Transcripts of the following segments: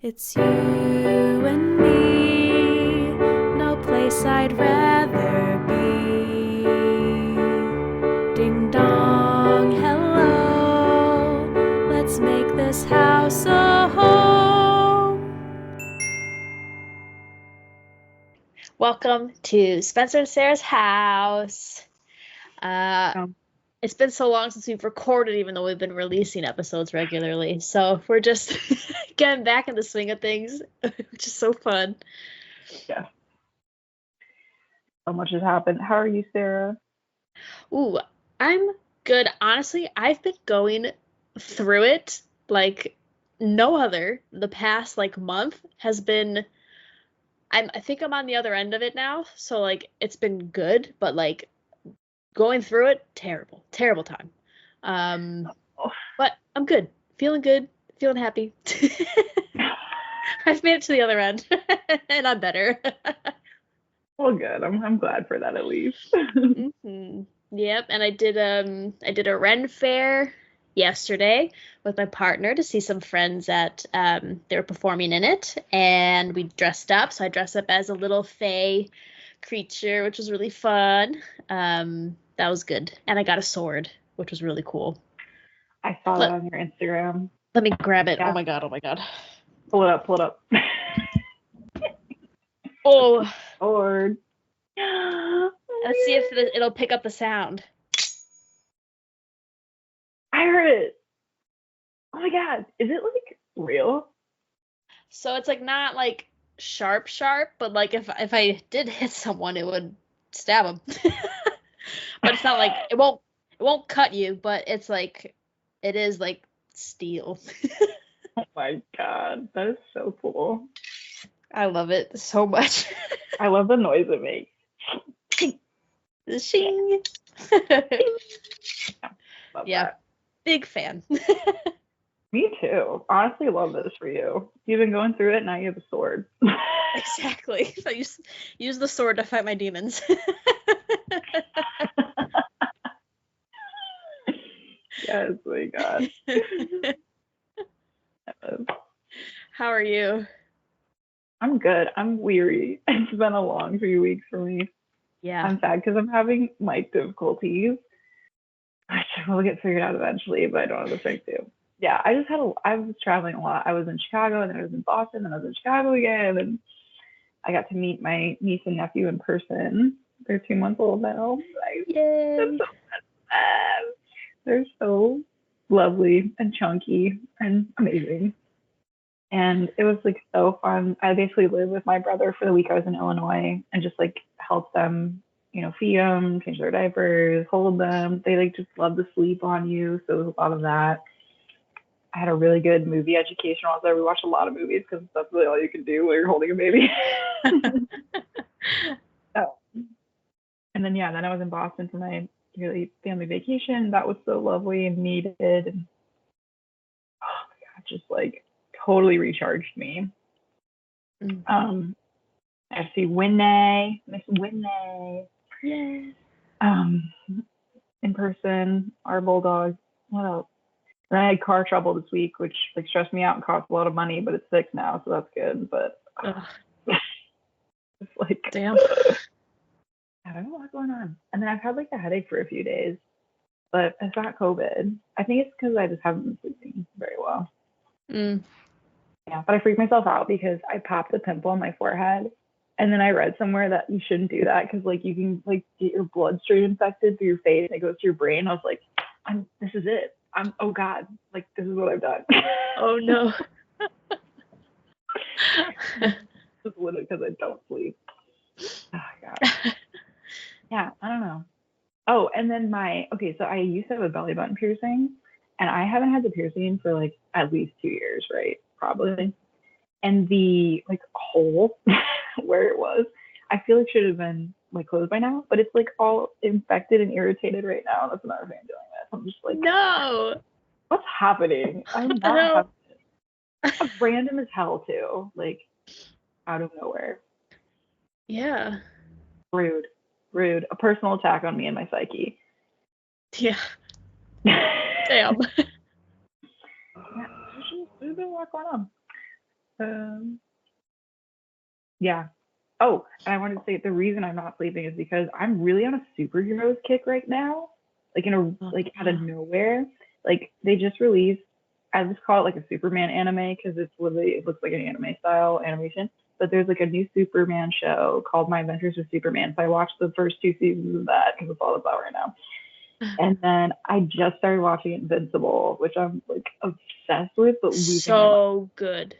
It's you and me, no place I'd rather be. Ding dong, hello, let's make this house a home. Welcome to Spencer and Sarah's house. Um, It's been so long since we've recorded, even though we've been releasing episodes regularly. So we're just getting back in the swing of things, which is so fun. yeah. So much has happened. How are you, Sarah? Ooh, I'm good. Honestly, I've been going through it like no other. The past month has been. I think I'm on the other end of it now. So it's been good, but going through it, terrible time. Oh, But I'm good, feeling happy. I've made it to the other end, and I'm better. well, good. I'm glad for that at least. Yep, and I did a Ren fair yesterday with my partner to see some friends that they were performing in it, and we dressed up. So I dressed up as a little fae creature, which was really fun. That was good, and I got a sword, which was really cool. I saw that Let, on your Instagram. let me grab it. Yeah. Oh my god, oh my god. Pull it up. Oh, Lord. let's see if it'll pick up the sound. I heard it. Oh my god. Is it real? So it's not sharp, but if I did hit someone, it would stab them. But it's not it won't cut you, but it's it is steel. Oh my god. That is so cool. I love it so much. I love the noise it makes. Shing. Love Yeah, that. big fan. Me too. Honestly, love this for you. You've been going through it, now you have a sword. Exactly. So use the sword to fight my demons. Yes, my god. How are you? I'm good. I'm weary. It's been a long 3 weeks for me. Yeah. I'm sad because I'm having mic difficulties. I will get figured out eventually, but I don't have the strength to. Yeah, I was traveling a lot. I was in Chicago, and then I was in Boston, and I was in Chicago again, and I got to meet my niece and nephew in person. They're 2 months old now. Yay. So they're so lovely and chunky and amazing. And it was so fun. I basically lived with my brother for the week I was in Illinois and just helped them, feed them, change their diapers, hold them. They just love to sleep on you. So it was a lot of that. I had a really good movie education while I was there. We watched a lot of movies because that's really all you can do while you're holding a baby. Oh. And then then I was in Boston for my really family vacation. That was so lovely and needed. And oh my god, just totally recharged me. I see Winnie, Miss Winnie. Yay. In person, our bulldog. What else? And I had car trouble this week, which stressed me out and cost a lot of money, but it's fixed now, so that's good. But it's damn. I don't know what's going on. And then I've had a headache for a few days, but it's not COVID. I think it's because I just haven't been sleeping very well. Yeah, but I freaked myself out because I popped a pimple on my forehead, and then I read somewhere that you shouldn't do that because you can get your bloodstream infected through your face and it goes to your brain. I was like, this is it. Oh god, this is what I've done. Oh no. Just literally because I don't sleep. Oh god. Yeah, I don't know. Oh, and then so I used to have a belly button piercing, and I haven't had the piercing for at least 2 years, right? Probably. And the hole where it was, I feel should have been closed by now, but it's all infected and irritated right now. That's another thing I'm dealing with. I'm just no. What's happening? I'm not having random as hell too, out of nowhere. Yeah. Rude. A personal attack on me and my psyche. Yeah. Damn. Yeah, there's been a lot going on. Yeah. Oh, and I wanted to say the reason I'm not sleeping is because I'm really on a superheroes kick right now. Like like out of nowhere. Like they just released, I just call it like a Superman anime because it looks like an anime style animation. But there's like a new Superman show called My Adventures with Superman. So I watched the first 2 seasons of that because it's all it's out right now. And then I just started watching Invincible, which I'm like obsessed with, but losing my mind. So good.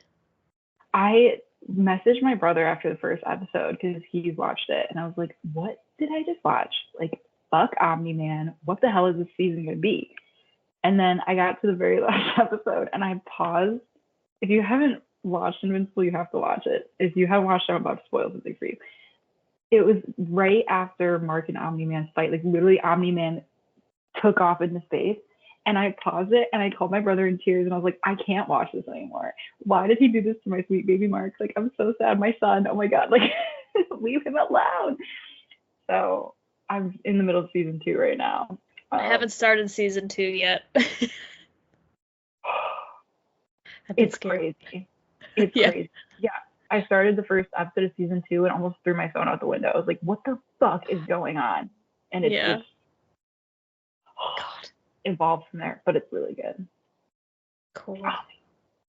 I messaged my brother after the first episode because he's watched it, and I was like, "What did I just watch? Like, fuck Omni Man. What the hell is this season gonna be?" And then I got to the very last episode, and I paused. If you haven't watched Invincible, you have to watch it. If you haven't watched it, I'm about to spoil something for you. It was right after Mark and Omni Man's fight. Like literally, Omni Man took off into space. And I paused it and I called my brother in tears and I was like, I can't watch this anymore. Why did he do this to my sweet baby Mark? Like, I'm so sad. My son, oh my God, like, leave him alone. So I'm in the middle of season 2 right now. I haven't started season 2 yet. It's crazy. It's crazy. Yeah. I started the first episode of season 2 and almost threw my phone out the window. I was like, what the fuck is going on? And it's just God. Evolved from there, but it's really good. Cool.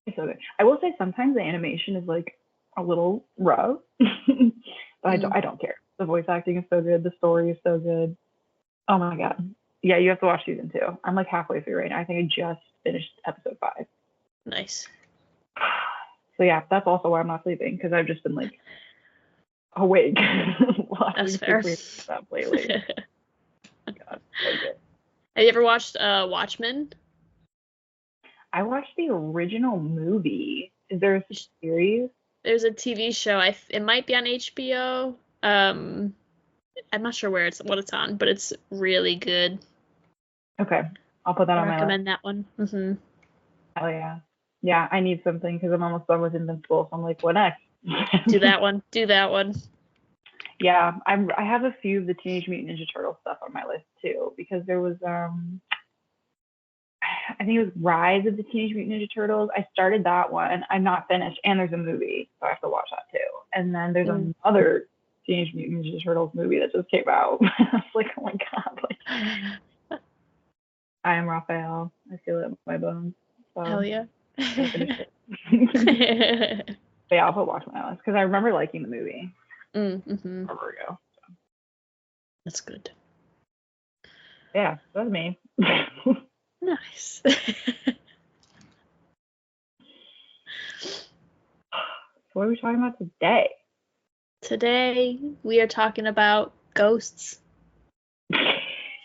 It's so good. I will say sometimes the animation is like a little rough, but I don't care. The voice acting is so good. The story is so good. Oh my God. Yeah, you have to watch season 2. I'm like halfway through right now. I think I just finished episode 5. Nice. So yeah, that's also why I'm not sleeping because I've just been like awake watching That's fair. stuff lately. God, so good. Have you ever watched Watchmen? I watched the original movie. Is there a series? There's a TV show. It might be on HBO. I'm not sure what it's on, but it's really good. Okay, I'll put that on my list. I recommend that one. Mm-hmm. Hell yeah. Yeah, I need something because I'm almost done with Invincible. So I'm like, what next? Do that one. Yeah, I have a few of the Teenage Mutant Ninja Turtle stuff on my list too because there was I think it was Rise of the Teenage Mutant Ninja Turtles. I started that one. I'm not finished, and there's a movie, so I have to watch that too. And then there's another Teenage Mutant Ninja Turtles movie that just came out. I was like, oh my God, like I am Raphael. I feel it in my bones. So hell yeah. Finish it. But yeah, I'll put Watchmen on my list because I remember liking the movie. Mm-hmm. Forever ago. So. That's good. Yeah, that's me. Nice. So what are we talking about today? Today we are talking about ghosts.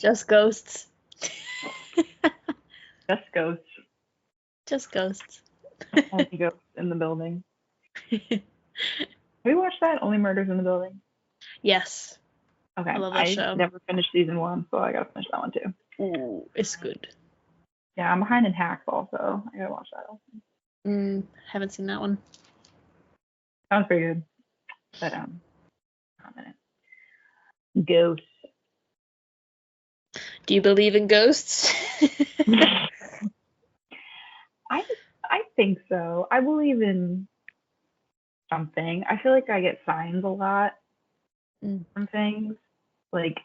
Just ghosts. Just ghosts. Just ghosts. Only ghosts in the building. Have we watched that? Only Murders in the Building? Yes. Okay. I love that show. Never finished season 1, so I gotta finish that one too. Ooh, it's good. Yeah, I'm behind in Hacks also. I gotta watch that also. Haven't seen that one. Sounds pretty good. But a minute. Ghosts. Do you believe in ghosts? I think so. I believe in something. I feel like I get signs a lot from things. Like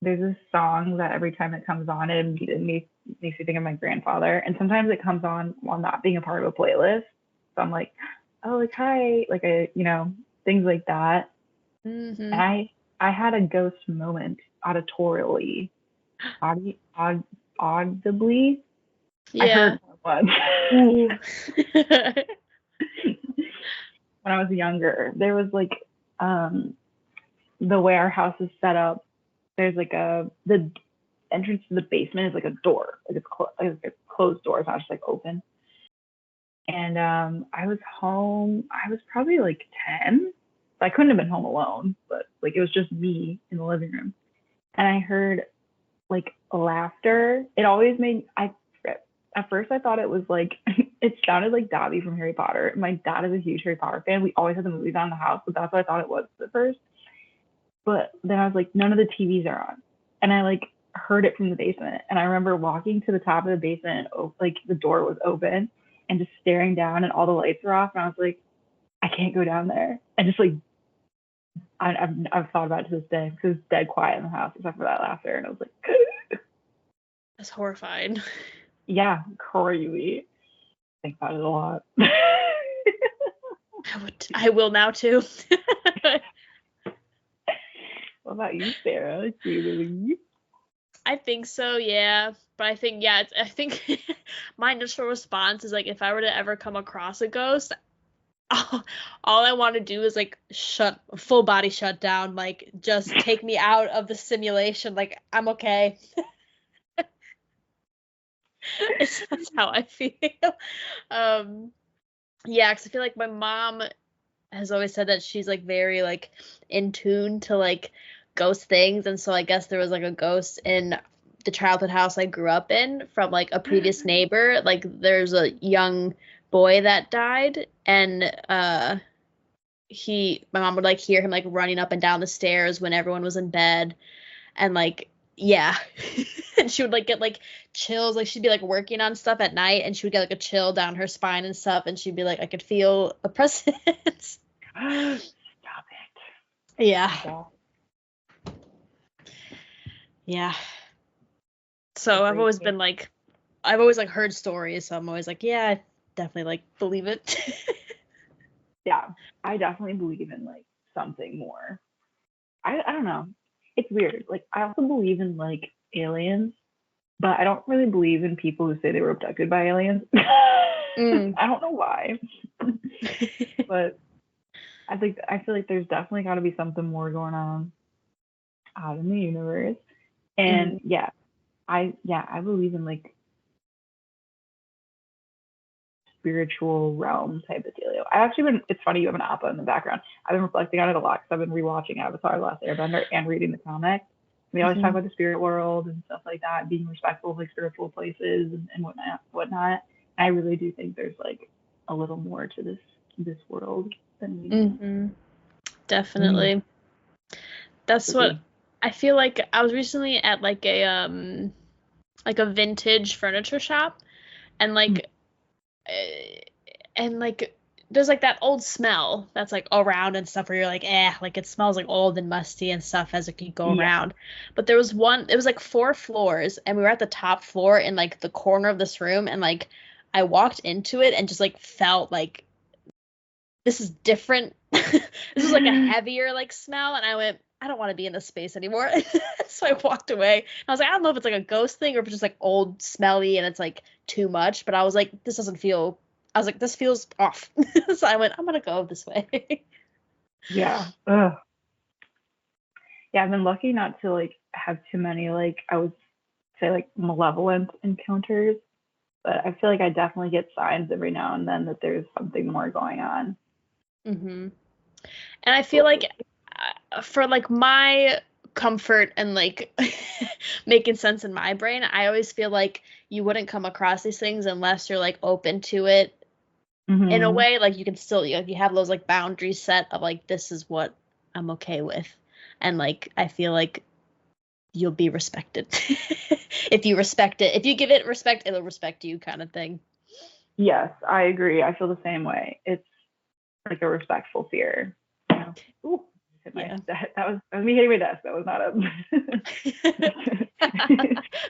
there's this song that every time it comes on, it makes me think of my grandfather. And sometimes it comes on while not being a part of a playlist. So I'm like, oh, like hi, like things like that. Mm-hmm. And I had a ghost moment auditorily, audibly. Yeah. I heard one once. When I was younger, there was like the way our house is set up. There's like the entrance to the basement is like a door, like it's a closed door. It's not just like open. And I was home. I was probably like 10. I couldn't have been home alone, but like it was just me in the living room. And I heard like laughter. It always made at first I thought it was like it sounded like Dobby from Harry Potter. My dad is a huge Harry Potter fan. We always had the movies on in the house, but that's what I thought it was at first. But then I was like, none of the TVs are on. And I like heard it from the basement. And I remember walking to the top of the basement, like the door was open. and just staring down, and all the lights are off, and I was like, I can't go down there. And just like I've thought about it to this day because it's dead quiet in the house except for that laughter, and I was like, That's horrifying. yeah, crazy. Think about it a lot. I will now too. What about you, Sarah? Do you believe? I think so, yeah. But I think, yeah, I think my initial response is like, if I were to ever come across a ghost, all I want to do is like full body shut down, like just take me out of the simulation. Like, I'm okay. That's how I feel. Yeah, because I feel like my mom has always said that she's like very like in tune to like ghost things, and so I guess there was like a ghost in the childhood house I grew up in from like a previous neighbor. Like there's a young boy that died, and my mom would like hear him like running up and down the stairs when everyone was in bed, and like yeah. And she would like get like chills, like she'd be like working on stuff at night and she would get like a chill down her spine and stuff, and she'd be like, I could feel a presence. Stop it. Yeah. Yeah. So I've always been like, I've always like heard stories, so I'm always like, yeah, I definitely like believe it. Yeah, I definitely believe in like something more. I don't know. It's weird. Like I also believe in like aliens, but I don't really believe in people who say they were abducted by aliens. I don't know why. But I feel like there's definitely got to be something more going on out in the universe. And yeah, I believe in like spiritual realm type of deal. It's funny you have an Appa in the background. I've been reflecting on it a lot because I've been rewatching Avatar: The Last Airbender and reading the comic. We always talk about the spirit world and stuff like that, being respectful of like spiritual places and whatnot. I really do think there's like a little more to this world than we know. Definitely. That's what I feel like. I was recently at like a vintage furniture shop, and like there's like that old smell that's like around and stuff where you're like, like it smells like old and musty and stuff as it could go around. But there was it was like 4 floors, and we were at the top floor in like the corner of this room, and like I walked into it and just like felt like this is different. This was like a heavier like smell, and I went, I don't want to be in this space anymore. So I walked away. I was like, I don't know if it's like a ghost thing or if it's just like old, smelly, and it's like too much. But I was like, this doesn't feel. I was like, this feels off. So I went, I'm gonna go this way. Yeah. Ugh. Yeah, I've been lucky not to like have too many like I would say like malevolent encounters, but I feel like I definitely get signs every now and then that there's something more going on. And I feel like for like my comfort and like making sense in my brain, I always feel like you wouldn't come across these things unless you're like open to it in a way. Like you can still, you have those like boundaries set of like, this is what I'm okay with, and like I feel like you'll be respected. If you respect it, if you give it respect, it'll respect you, kind of thing. Yes, I agree. I feel the same way. It's like a respectful fear. You know? Ooh, that was me hitting my desk. That was not a.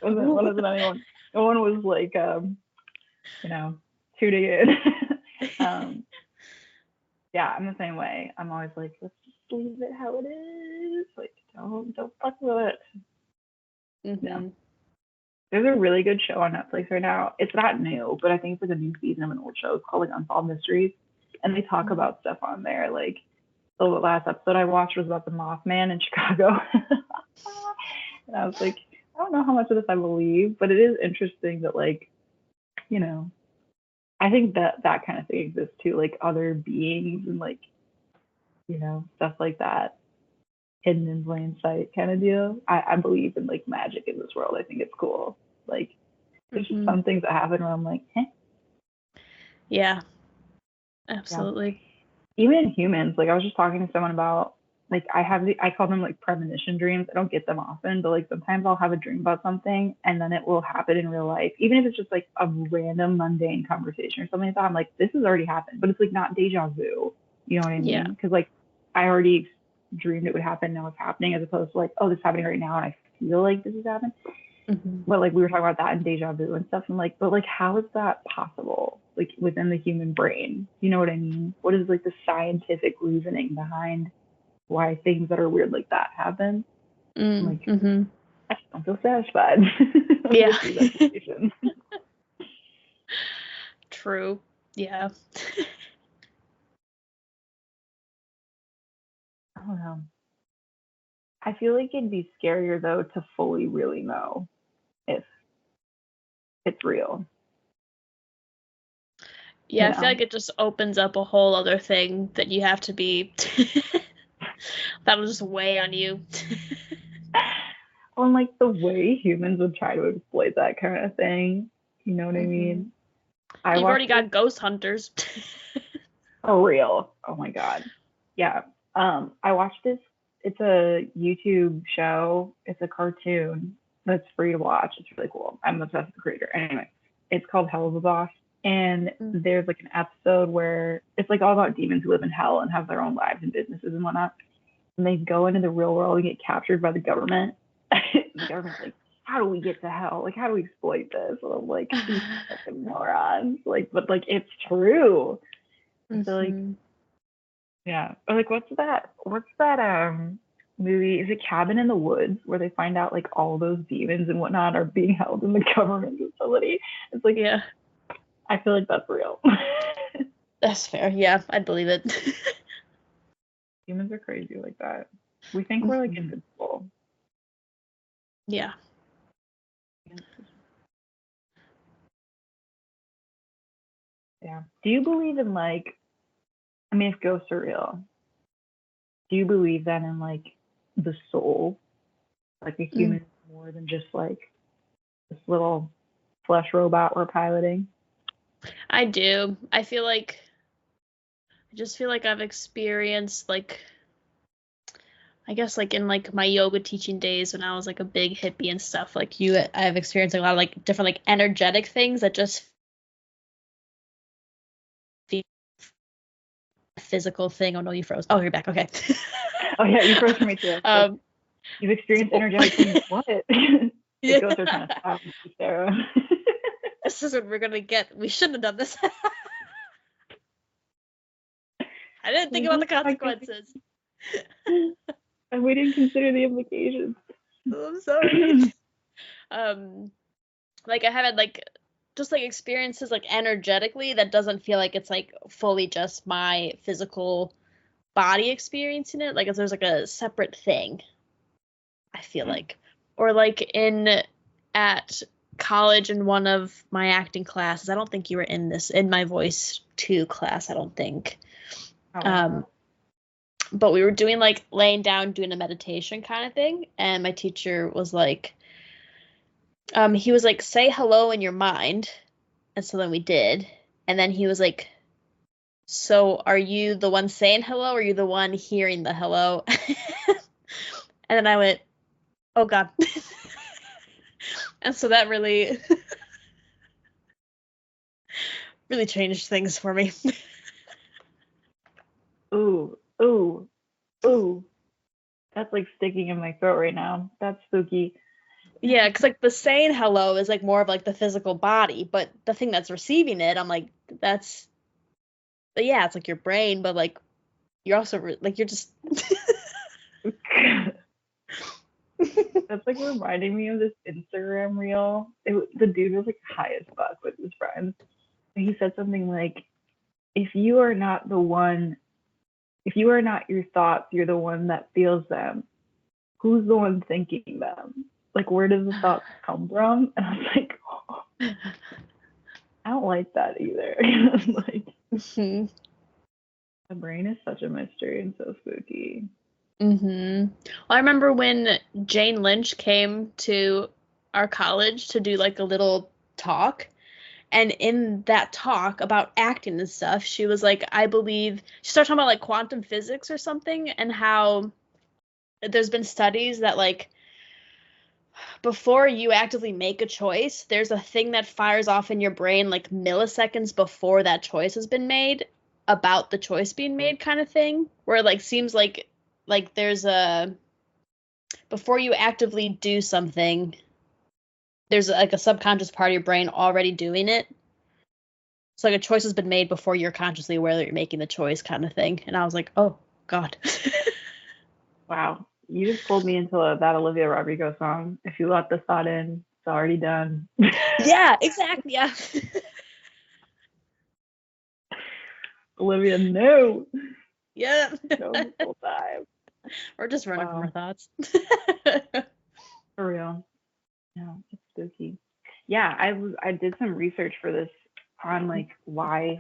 wasn't anyone. No one was like, tuning in. Yeah, I'm the same way. I'm always like, let's just leave it how it is. Like, don't fuck with it. Yeah. There's a really good show on Netflix right now. It's not new, but I think it's like a new season of an old show. It's called like Unsolved Mysteries, and they talk about stuff on there. Like the last episode I watched was about the Mothman in Chicago, and I was like, I don't know how much of this I believe, but it is interesting that like, I think that kind of thing exists too, like other beings and like, stuff like that, hidden in plain sight kind of deal. I believe in like magic in this world. I think it's cool. Like there's just some things that happen where I'm like, Yeah, absolutely. Yeah. Even in humans, like I was just talking to someone about like I call them like premonition dreams. I don't get them often, but like sometimes I'll have a dream about something and then it will happen in real life. Even if it's just like a random mundane conversation or something like that, I'm like, this has already happened, but it's like not deja vu. You know what I Yeah. mean? Because like I already dreamed it would happen, now it's happening, as opposed to like, oh, this is happening right now and I feel like this is happening. But like we were talking about that in deja vu and stuff, and like, but like, how is that possible? Like within the human brain, you know what I mean? What is like the scientific reasoning behind why things that are weird like that happen? I'm like, I just don't feel satisfied. Yeah. with these explanations. True. Yeah. I don't know. I feel like it'd be scarier though to fully really know if it's real. Yeah, You I feel know? like it just opens up a whole other thing that you have to be that'll just weigh on you. On like the way humans would try to exploit that kind of thing. You know what I mean? I You've already watched got ghost hunters. for real. Oh my god. Yeah. I watched this. It's a YouTube show. It's a cartoon that's free to watch. It's really cool. I'm obsessed with the creator. Anyway, it's called Hell of a Boss. And there's like an episode where it's like all about demons who live in hell and have their own lives and businesses and whatnot. And they go into the real world and get captured by the government. The government's like, how do we get to hell? Like, how do we exploit this? And I'm like, these fucking morons. Like, but like, it's true. So like, yeah. Or like, what's that movie? Is it Cabin in the Woods, where they find out like all those demons and whatnot are being held in the government facility? It's like, Yeah. I feel like that's real. That's fair. Yeah, I'd believe it. Humans are crazy like that. We think we're like invincible. Yeah. Yeah. Do you believe in like, I mean, if ghosts are real, do you believe then in like the soul? Like a human more than just like this little flesh robot we're piloting? I do. I just feel like I've experienced like I guess like in like my yoga teaching days when I was like a big hippie and stuff, like I've experienced like, a lot of like different like energetic things that just feel a physical thing. Oh no, you froze. Oh, you're back. Okay. Oh yeah, you froze for me too. You've experienced energetic things. What? The ghosts are trying to stop you, Sarah. This is what we're gonna get. We shouldn't have done this. I didn't think about the consequences. And we didn't consider the implications. I'm sorry. Like I haven't like just like experiences like energetically that doesn't feel like it's like fully just my physical body experiencing it. Like if there's like a separate thing, I feel like, or like at college in one of my acting classes. I don't think you were in my voice 2 class. I don't think. But we were doing like laying down, doing a meditation kind of thing. And my teacher was like, he was like, say hello in your mind. And so then we did. And then he was like, so are you the one saying hello or are you the one hearing the hello? And then I went, oh God. And so that really, really changed things for me. Ooh. That's like sticking in my throat right now. That's spooky. Yeah, because like the saying hello is like more of like the physical body, but the thing that's receiving it, I'm like, it's like your brain, but like you're also like you're just. That's like reminding me of this Instagram reel. The dude was like high as fuck with his friends. And he said something like, if you are not your thoughts, you're the one that feels them. Who's the one thinking them? Like, where does the thoughts come from? And I was like, oh, I don't like that either. Like, the brain is such a mystery and so spooky. Well, I remember when Jane Lynch came to our college to do like a little talk. And in that talk about acting and stuff, she was like, she started talking about like quantum physics or something and how there's been studies that like before you actively make a choice, there's a thing that fires off in your brain like milliseconds before that choice has been made about the choice being made kind of thing, where it like seems like there's a before you actively do something, there's like a subconscious part of your brain already doing it. So like a choice has been made before you're consciously aware that you're making the choice kind of thing. And I was like, oh God. Wow. You just pulled me into that Olivia Rodrigo song. If you let the thought in, it's already done. Yeah, exactly. Yeah. Olivia, no. Yeah. No, the whole time. We're just running from Wow. our thoughts. For real. No, it's spooky. Yeah, I did some research for this on like why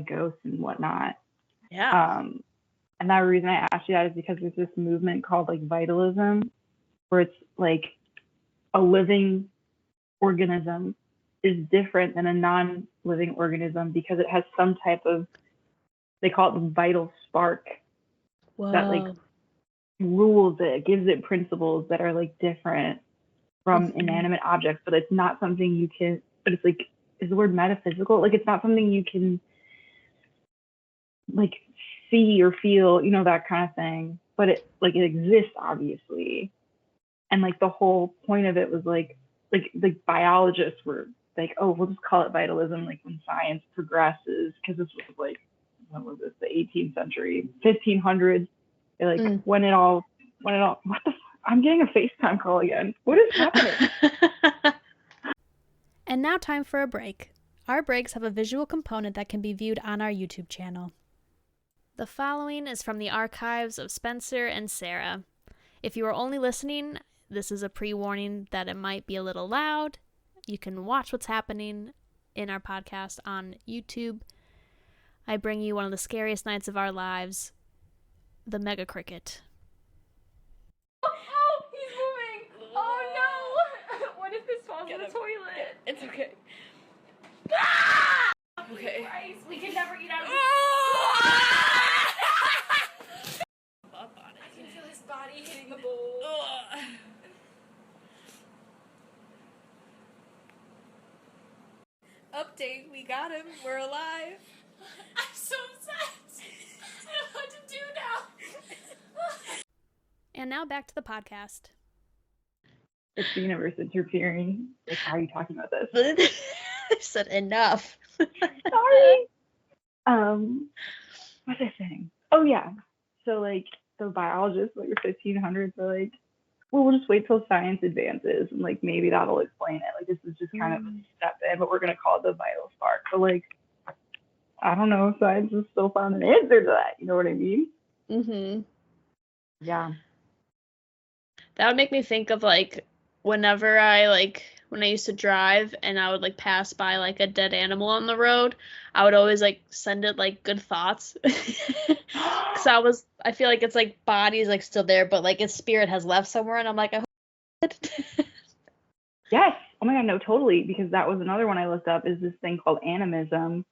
ghosts and whatnot. Yeah. And that reason I asked you that is because there's this movement called like vitalism, where it's like a living organism is different than a non-living organism because it has some type of, they call it the vital spark that like Whoa. rules it, gives it principles that are like different from inanimate objects, but it's not something you can, but it's like, is the word metaphysical? Like it's not something you can like see or feel, you know, that kind of thing. But it like it exists obviously. And like the whole point of it was like biologists were like, oh, we'll just call it vitalism like when science progresses, because this was like, when was this, the 18th century, 1500s. They're like when it all what the I'm getting a FaceTime call again. What is happening? And now time for a break. Our breaks have a visual component that can be viewed on our YouTube channel. The following is from the archives of Spencer and Sarah. If you are only listening, this is a pre-warning that it might be a little loud. You can watch what's happening in our podcast on YouTube. I bring you one of the scariest nights of our lives, the Mega Cricket. Oh, he's moving! Oh no! What if this falls in the toilet? It's okay. Ah! Okay. Christ, we can never eat out of this. Up on it. I can feel his body hitting the bowl. Update, we got him. We're alive. I'm so sad. I don't know what to do now. And now back to the podcast. It's the universe interfering. Like, how are you talking about this? I said enough. Sorry. What's I saying? Oh yeah. So like the biologists, like the 1500s, are like, well, we'll just wait till science advances and like maybe that'll explain it. Like this is just kind of a step in, but we're gonna call it the vital spark. But like, I don't know if science has still found an answer to that. You know what I mean? Mm-hmm. Yeah. That would make me think of like whenever when I used to drive and I would like pass by like a dead animal on the road, I would always like send it like good thoughts. Cause I feel like it's like body is like still there, but like its spirit has left somewhere, and I'm like, I hope it. Yes. Oh my God, no, totally. Because that was another one I looked up, is this thing called animism,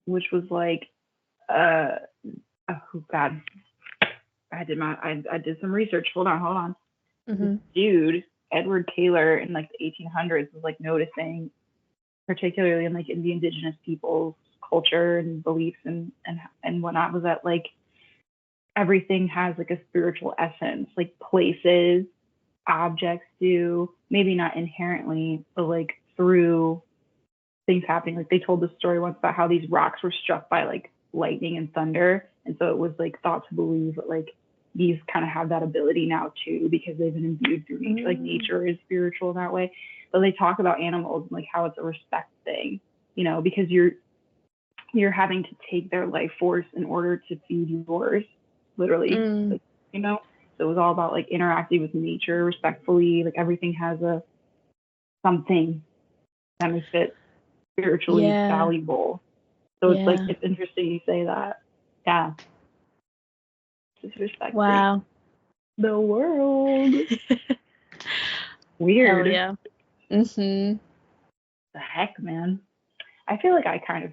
which was like, oh God, I did some research. Hold on. Mm-hmm. This dude, Edward Taylor, in like the 1800s was like noticing, particularly in like in the indigenous people's culture and beliefs and whatnot, was that like everything has like a spiritual essence, like places, objects do, maybe not inherently, but like through things happening. Like they told the story once about how these rocks were struck by like lightning and thunder, and so it was like thought to believe that like these kind of have that ability now too, because they've been imbued through nature. Like nature is spiritual in that way. But they talk about animals and like how it's a respect thing, you know, because you're having to take their life force in order to feed yours, literally. Like, you know, so it was all about like interacting with nature respectfully. Like everything has a something that makes it spiritually valuable. So it's like, it's interesting you say that. Yeah. Just respect. Wow. The world. Weird. Hell yeah. Mm-hmm. The heck, man. I feel like I kind of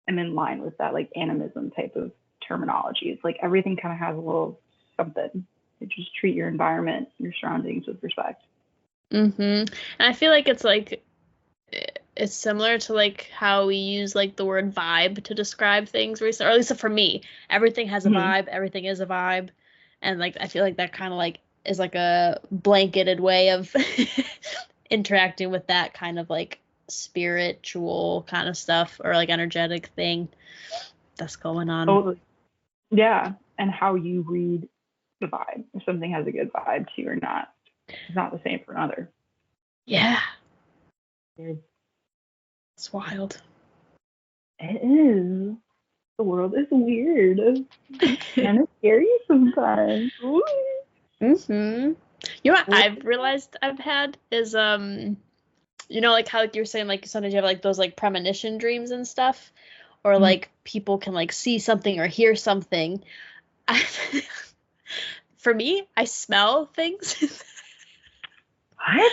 am in line with that like animism type of terminology. It's like everything kind of has a little something, You just treat your environment, your surroundings with respect. And I feel like it's like it's similar to like how we use like the word vibe to describe things recently, or at least for me, everything has a vibe, everything is a vibe, and like I feel like that kind of like is like a blanketed way of interacting with that kind of like spiritual kind of stuff or like energetic thing that's going on. Totally. Yeah, and how you read the vibe. If something has a good vibe to you or not, it's not the same for another. Yeah. Weird. It's wild. It is. The world is weird. It's kind of scary sometimes. You know what I've realized I've had is you know, like how like you were saying, like sometimes you have like those like premonition dreams and stuff, or like people can like see something or hear something. For me, I smell things. What?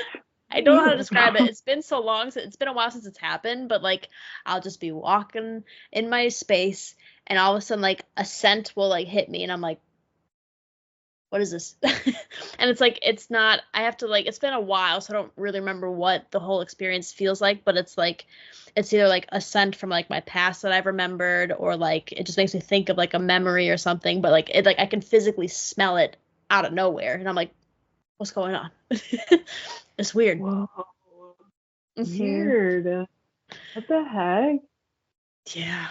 I don't know how to describe it. It's been so long, it's been a while since it's happened, but like I'll just be walking in my space and all of a sudden like a scent will like hit me and I'm like, what is this? And it's like, it's not, I have to like, it's been a while, so I don't really remember what the whole experience feels like, but it's like, it's either like a scent from like my past that I've remembered, or like, it just makes me think of like a memory or something, but like, it like, I can physically smell it out of nowhere. And I'm like, what's going on? It's weird. Whoa. Weird. What the heck? Yeah.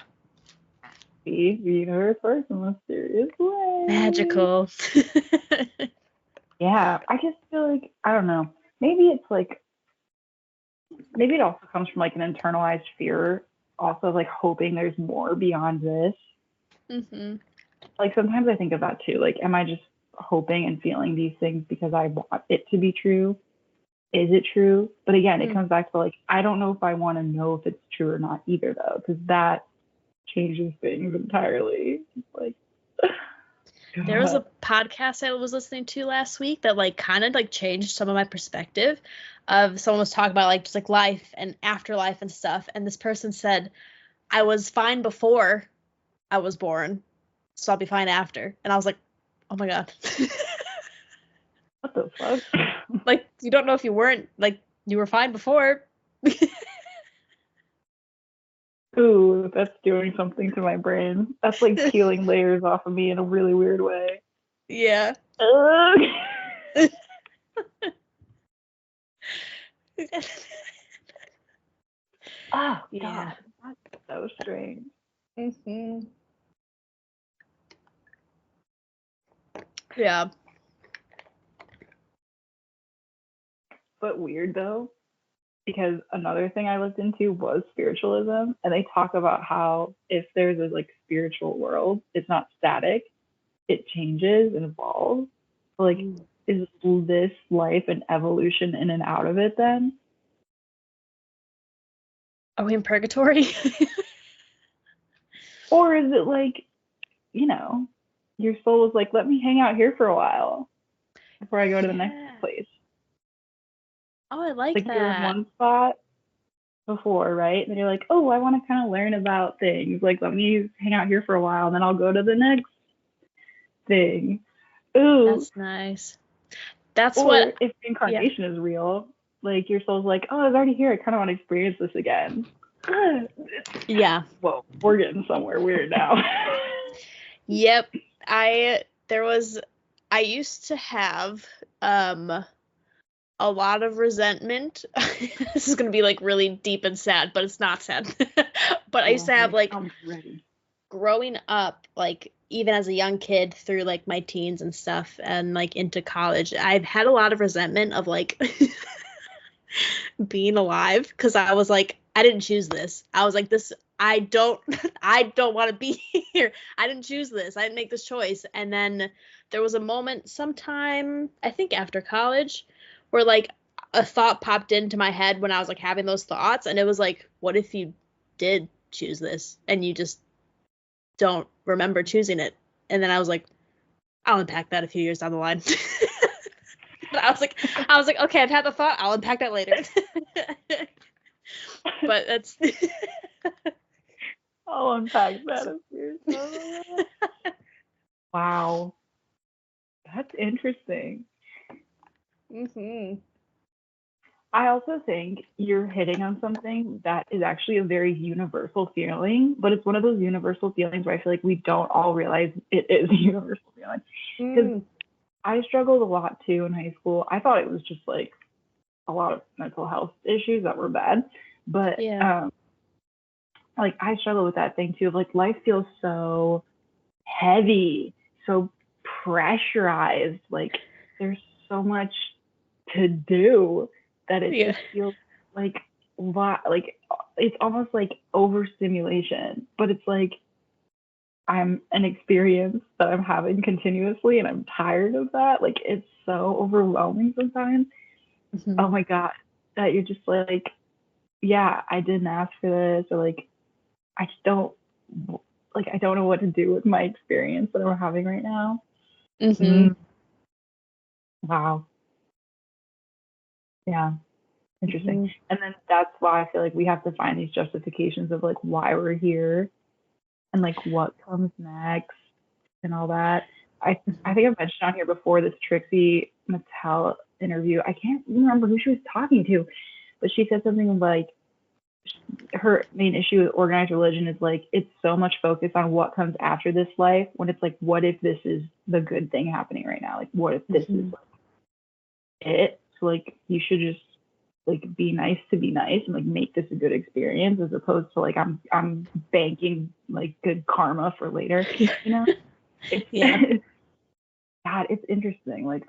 The universe works in mysterious ways. Magical. Yeah, I just feel like, I don't know. Maybe it's like, maybe it also comes from like an internalized fear, also like hoping there's more beyond this. Like sometimes I think of that too. Like, am I just hoping and feeling these things because I want it to be true? Is it true? But again, it comes back to like, I don't know if I want to know if it's true or not either, though, because that changes things entirely. Like, there was a podcast I was listening to last week that like kind of like changed some of my perspective. Of someone was talking about like just like life and afterlife and stuff, and this person said, I was fine before I was born, so I'll be fine after. And I was like, oh my god. What the fuck? Like, you don't know if you weren't, like, you were fine before. Ooh, that's doing something to my brain. That's like peeling layers off of me in a really weird way. Yeah. Oh, Yeah. God. That's so strange. Yeah. But weird though, because another thing I looked into was spiritualism, and they talk about how if there's a like spiritual world, it's not static, it changes and evolves. So, like, is this life an evolution in and out of it then? Are we in purgatory? Or is it like, you know, your soul is like, let me hang out here for a while before I go to the next place. Oh, I like that. You're in one spot before, right? And you're like, oh, I want to kind of learn about things. Like, let me hang out here for a while, and then I'll go to the next thing. Ooh. That's nice. That's or what. If reincarnation is real, like your soul's like, oh, I was already here. I kind of want to experience this again. Yeah. Whoa, we're getting somewhere weird now. Yep. I used to have a lot of resentment. This is gonna be like really deep and sad, but it's not sad. But I used to have like growing up, like even as a young kid through like my teens and stuff and like into college, I've had a lot of resentment of like being alive, because I was like, I didn't choose this. I was like, this, I don't want to be here. I didn't choose this. I didn't make this choice. And then there was a moment sometime, I think after college, where like a thought popped into my head when I was like having those thoughts, and it was like, what if you did choose this and you just don't remember choosing it? And then I was like, I'll unpack that a few years down the line. But I was like, okay, I've had the thought, I'll unpack that later. But that's I'll unpack that a few years. Wow. That's interesting. Mm-hmm. I also think you're hitting on something that is actually a very universal feeling, but it's one of those universal feelings where I feel like we don't all realize it is a universal feeling. Because I struggled a lot too in high school. I thought it was just like a lot of mental health issues that were bad, but Yeah. like I struggle with that thing too of like life feels so heavy, so pressurized. Like there's so much to do that it Yeah. just feels like like it's almost like overstimulation. But it's like I'm an experience that I'm having continuously, and I'm tired of that. Like it's so overwhelming sometimes. Mm-hmm. Oh my god, that you're just like, yeah, I didn't ask for this, or like I just don't like I don't know what to do with my experience that I'm having right now. Mm-hmm. Wow. Yeah. Interesting. Mm-hmm. And then that's why I feel like we have to find these justifications of like why we're here and like what comes next and all that. I think I've mentioned on here before this Trixie Mattel interview. I can't remember who she was talking to, but she said something like her main issue with organized religion is like it's so much focus on what comes after this life when it's like what if this is the good thing happening right now? Like what if this is like it? So like you should just like be nice to be nice and like make this a good experience as opposed to like I'm banking like good karma for later, you know? It's Yeah. God, it's interesting, like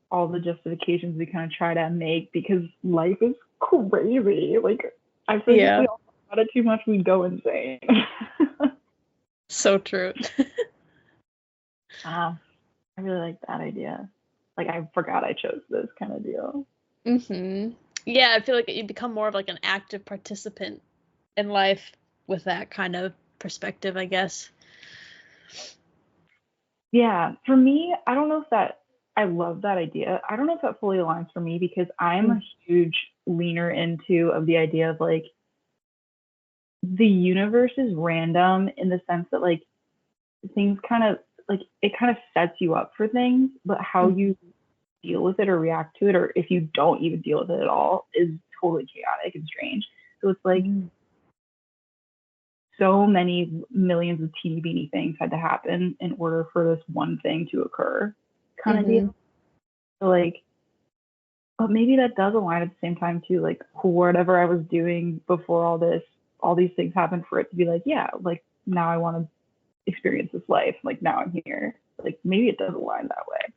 all the justifications we kind of try to make because life is crazy. Like I feel like if we all thought about it too much, we'd go insane. So true. Wow. I really like that idea. Like I forgot I chose this kind of deal. Mm-hmm. Yeah, I feel like you become more of like an active participant in life with that kind of perspective, I guess. Yeah, for me, I don't know if that I love that idea. I don't know if that fully aligns for me because I'm a huge leaner into of the idea of like the universe is random in the sense that like things kind of like it kind of sets you up for things, but how you deal with it or react to it, or if you don't even deal with it at all, is totally chaotic and strange. So it's like so many millions of teeny beeny things had to happen in order for this one thing to occur, kind of deal. So like, but maybe that does align at the same time too. Like whatever I was doing before all this, all these things happened for it to be like, yeah, like now I want to experience this life. Like now I'm here. Like maybe it does align that way.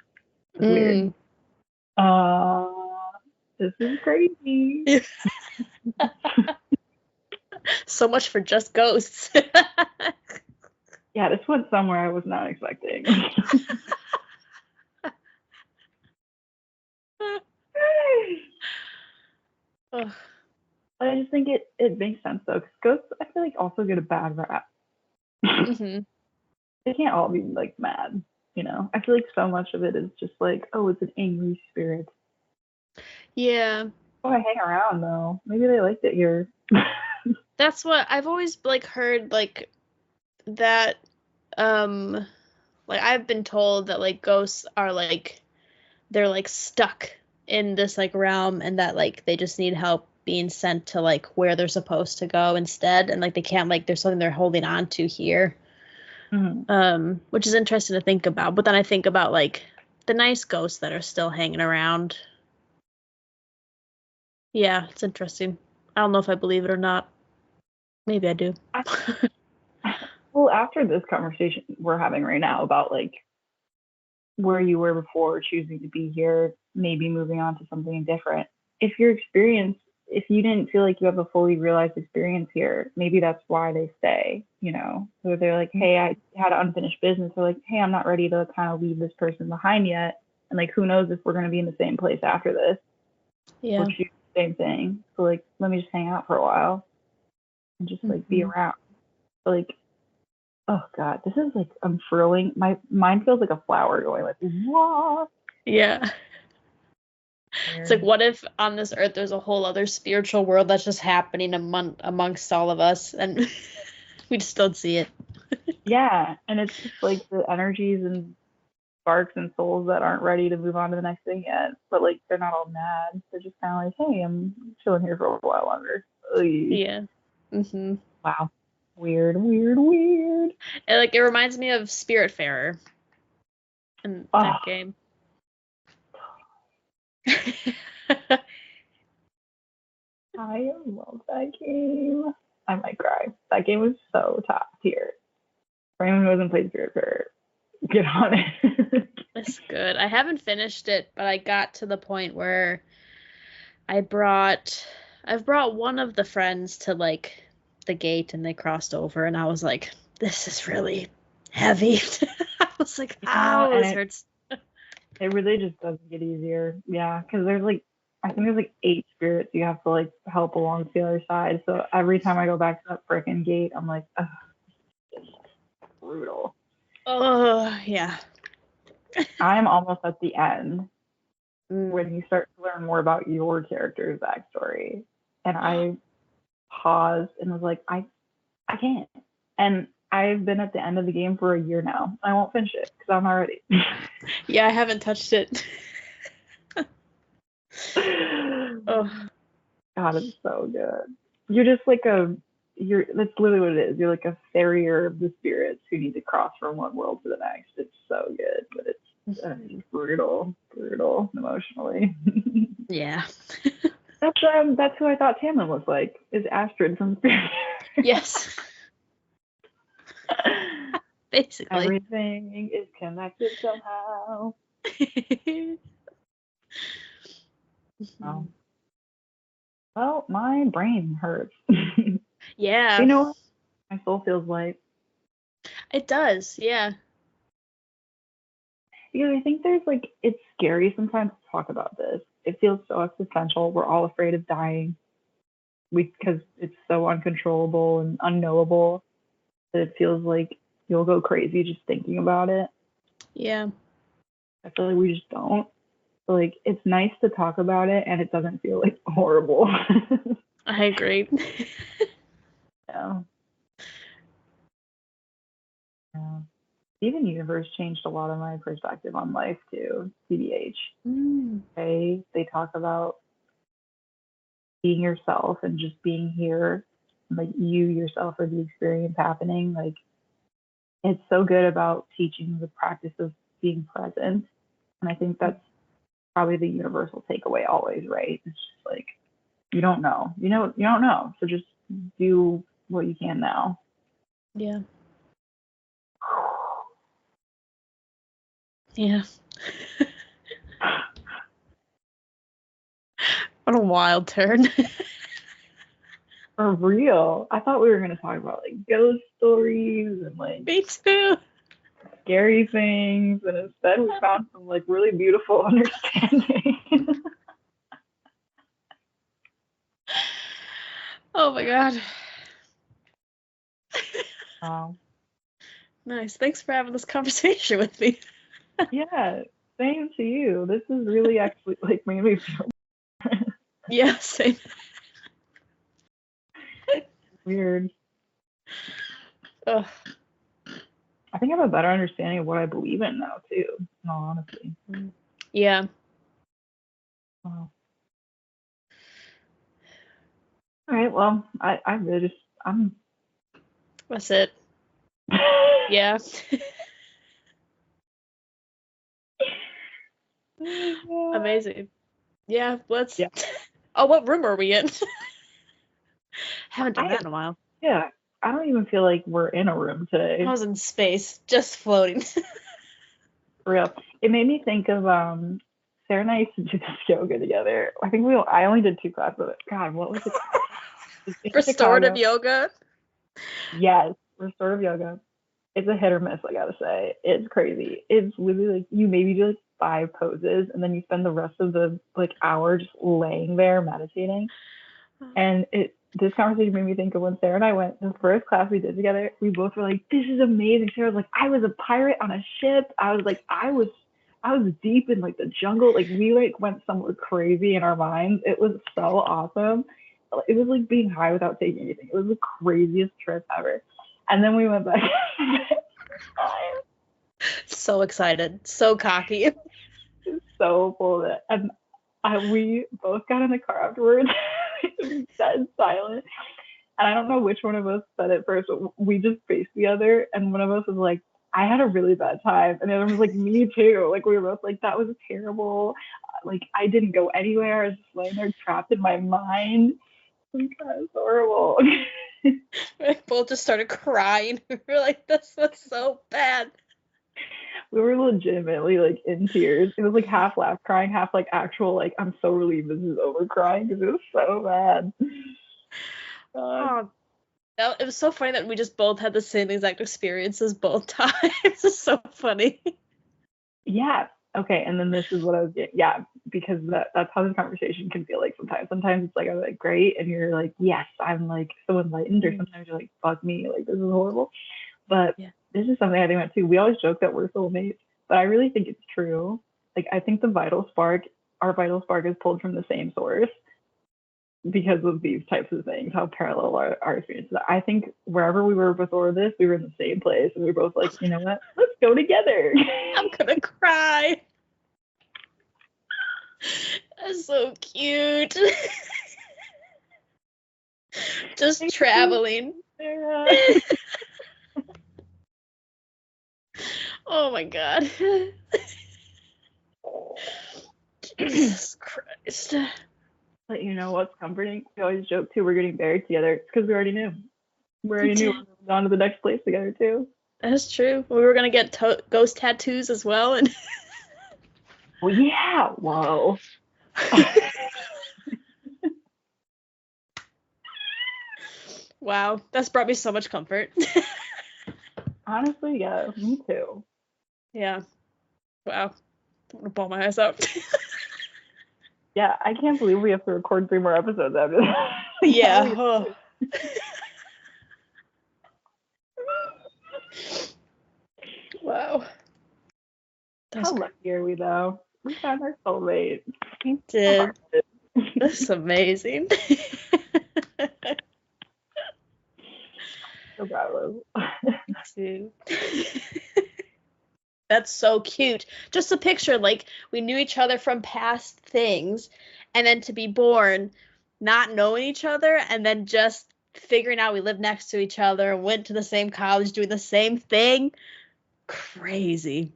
It's weird. This is crazy. So much for just ghosts. Yeah, this went somewhere I was not expecting. But I just think it makes sense though, because ghosts I feel like also get a bad rap. They can't all be like mad, you know. I feel like so much of it is just like, oh, it's an angry spirit. Yeah. Oh, I hang around though. Maybe they liked it here. That's what I've always like heard like that like I've been told that like ghosts are like they're like stuck in this like realm and that like they just need help being sent to like where they're supposed to go instead and like they can't like there's something they're holding on to here. Which is interesting to think about. But then I think about like the nice ghosts that are still hanging around. Yeah, it's interesting. I don't know if I believe it or not. Maybe I do. Well, after this conversation we're having right now about like where you were before, choosing to be here, maybe moving on to something different. If your experience, if you didn't feel like you have a fully realized experience here, maybe that's why they stay, you know? So they're like, hey, I had unfinished business. They're like, hey, I'm not ready to kind of leave this person behind yet. And like, who knows if we're going to be in the same place after this? Yeah. Or choose the same thing. So like, let me just hang out for a while and just like be around. So, like, oh God, this is like unfurling. My mind feels like a flower going like, what? Yeah. It's like, what if on this earth there's a whole other spiritual world that's just happening amongst all of us and we just don't see it? Yeah, and it's just like the energies and sparks and souls that aren't ready to move on to the next thing yet. But like they're not all mad. They're just kind of like, hey, I'm chilling here for a while longer. Ugh. Yeah. Mm-hmm. Wow. Weird, weird, weird. It reminds me of Spiritfarer in that game. I love that game. I might cry. That game was so top tier. For anyone who hasn't played Spiritfarer, get on it. It's good. I haven't finished it, but I got to the point where I've brought one of the friends to like the gate and they crossed over and I was like, this is really heavy. I was like, ow, this hurts. It really just doesn't get easier. Yeah, because there's like, I think there's like 8 spirits you have to like help along to the other side. So every time I go back to that frickin' gate, I'm like, ugh, it's brutal. Oh, yeah. I'm almost at the end when you start to learn more about your character's backstory. And I paused and was like, I can't. And I've been at the end of the game for a year now. I won't finish it because I'm not ready. Yeah, I haven't touched it. Oh. God, it's so good. You're just like that's literally what it is. You're like a farrier of the spirits who need to cross from one world to the next. It's so good, but it's brutal emotionally. Yeah. That's who I thought Tamlin was like, is Astrid from Spirit. Yes. Basically. Everything is connected somehow. Oh. Well, my brain hurts. Yeah. You know, my soul feels light. It does, yeah. Because I think it's scary sometimes to talk about this. It feels so existential. We're all afraid of dying because it's so uncontrollable and unknowable that it feels like you'll go crazy just thinking about it. Yeah. I feel like we just don't. So, like, it's nice to talk about it and it doesn't feel like horrible. I agree. Yeah. Yeah. Steven Universe changed a lot of my perspective on life too. CBH. They talk about being yourself and just being here, like you yourself are the experience happening. Like it's so good about teaching the practice of being present, and I think that's probably the universal takeaway always, right? It's just like you don't know, you don't know, so just do what you can now. Yeah. Yeah. What a wild turn. For real. I thought we were gonna talk about like ghost stories and like Me too. scary things, and instead we found some like really beautiful understanding. Oh my god. Wow. Nice. Thanks for having this conversation with me. Yeah, same to you. This is really actually like made me feel Yeah, same. weird. Ugh. I think I have a better understanding of what I believe in now too, in all honesty. Yeah. Wow. All right, well, I really just That's it. Yeah. Amazing. Yeah, let's. Yeah. Oh, what room are we in? Haven't done that in a while. Yeah, I don't even feel like we're in a room today. I was in space, just floating. For real. It made me think of Sarah and I used to do this yoga together. I think I only did 2 classes of it. God, what was it? Restorative yoga. Yes, restorative yoga. It's a hit or miss, I gotta say. It's crazy. It's literally like you maybe do like 5 poses and then you spend the rest of the like hour just laying there meditating. And this conversation made me think of when Sarah and I went the first class we did together. We both were like, "This is amazing." Sarah was like, "I was a pirate on a ship." I was like, I was deep in like the jungle. Like we like went somewhere crazy in our minds. It was so awesome. It was like being high without taking anything. It was the craziest trip ever. And then we went back. So excited, so cocky. So full of it. And we both got in the car afterwards. It was dead silent. And I don't know which one of us said it first, but we just faced the other. And one of us was like, I had a really bad time. And the other one was like, me too. Like, we were both like, that was terrible. Like, I didn't go anywhere. I was just laying there trapped in my mind. Like, that was horrible. We both just started crying. We were like, this was so bad. We were legitimately like in tears. It was like half laugh crying, half like actual like I'm so relieved this is over crying because it was so bad. Oh, it was so funny that we just both had the same exact experiences both times. It's so funny. Yeah. Okay. And then this is what I was getting. Yeah, because that's how this conversation can feel like sometimes. Sometimes it's like I'm like great, and you're like yes, I'm like so enlightened, or sometimes you're like fuck me, like this is horrible. But this is something I think about too. We always joke that we're soulmates, but I really think it's true. Like I think our vital spark is pulled from the same source because of these types of things, how parallel our experiences are. I think wherever we were before this, we were in the same place and we were both like, you know what? Let's go together. I'm gonna cry. That's so cute. Just traveling. Oh my god. Jesus Christ. But you know what's comforting? We always joke too, we're getting married together. It's because we already knew. We already knew we were moving on to the next place together too. That's true. We were gonna get ghost tattoos as well, and well, yeah. Whoa. Wow, that's brought me so much comfort. Honestly, yeah, me too. Yeah. Wow. I'm gonna ball my eyes out. Yeah, I can't believe we have to record 3 more episodes after this. Yeah. Wow. How lucky are we though? We found our soulmate. We did. That's amazing. So proud of Me too. That's so cute. Just a picture, like we knew each other from past things, and then to be born, not knowing each other, and then just figuring out we lived next to each other, went to the same college, doing the same thing. Crazy.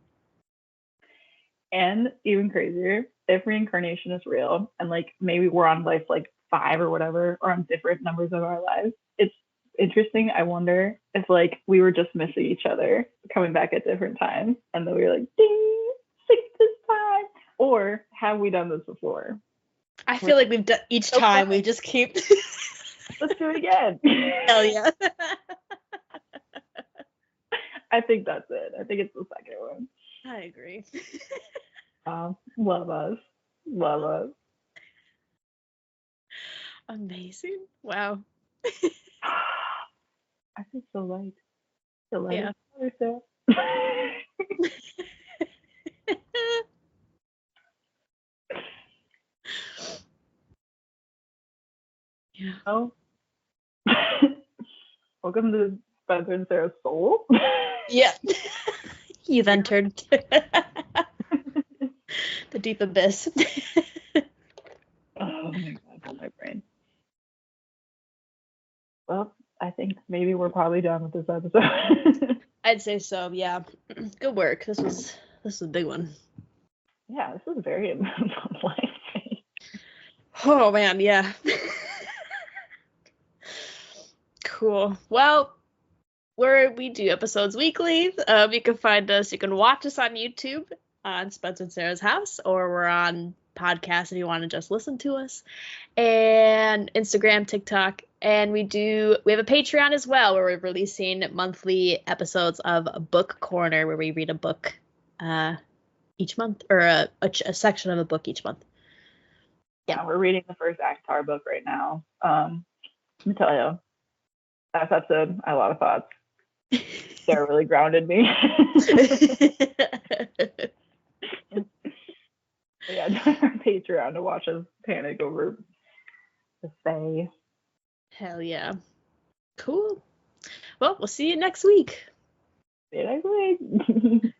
And even crazier, if reincarnation is real and like maybe we're on life like 5 or whatever, or on different numbers of our lives, it's interesting. I wonder if like we were just missing each other coming back at different times and then we were like ding 6 this time, or have we done this before? I feel like we've done each time we just keep let's do it again. Hell yeah. I think that's it. I think it's the second one. I agree. Love us. Love us. Amazing. Wow. I feel so light. So light. Yeah. Yeah. Oh. Welcome to Spencer and Sarah's soul. Yeah. You've entered the deep abyss. Oh my god, my brain. Well, I think maybe we're probably done with this episode. I'd say so, yeah. Good work. This was a big one. Yeah, this is very life. Oh man, yeah. Cool. Well, we do episodes weekly. You can find us. You can watch us on YouTube on Spencer and Sarah's House, or we're on podcast if you want to just listen to us, and Instagram, TikTok, and we have a Patreon as well where we're releasing monthly episodes of Book Corner where we read a book each month, or a section of a book each month. Yeah, we're reading the first Akhtar book right now. Let me tell you, last episode, I had a lot of thoughts. Sarah really grounded me. Yeah, join our Patreon to watch us panic over the Fae. Hell yeah. Cool. Well, we'll see you next week. See you next week.